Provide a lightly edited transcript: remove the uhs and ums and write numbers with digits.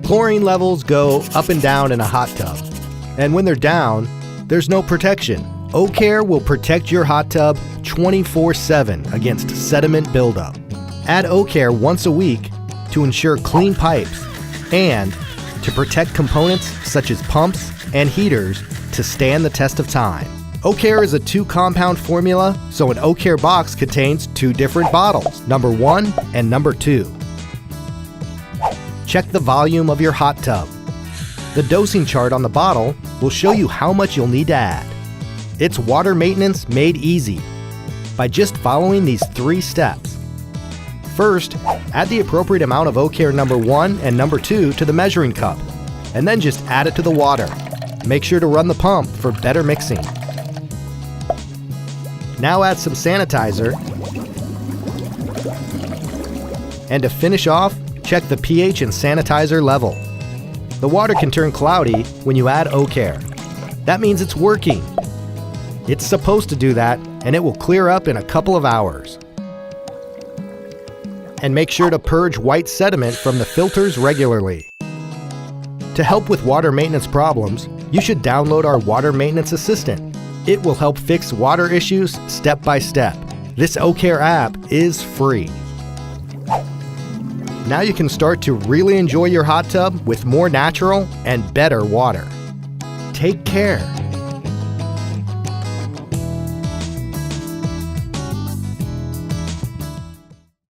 Chlorine levels go up and down in a hot tub, and when they're down, there's no protection. O-Care will protect your hot tub 24/7 against sediment buildup. Add O-Care once a week to ensure clean pipes and to protect components such as pumps and heaters to stand the test of time. O-Care is a 2-compound formula, so an O-Care box contains 2 different bottles, number 1 and number 2. Check the volume of your hot tub. The dosing chart on the bottle will show you how much you'll need to add. It's water maintenance made easy by just following these 3 steps. First, add the appropriate amount of O-Care number 1 and number 2 to the measuring cup, and then just add it to the water. Make sure to run the pump for better mixing. Now add some sanitizer, and to finish off, check the pH and sanitizer level. The water can turn cloudy when you add O-Care. That means it's working. It's supposed to do that, and it will clear up in a couple of hours. And make sure to purge white sediment from the filters regularly. To help with water maintenance problems, you should download our Water Maintenance Assistant. It will help fix water issues step by step. This O-Care app is free. Now you can start to really enjoy your hot tub with more natural and better water. Take care.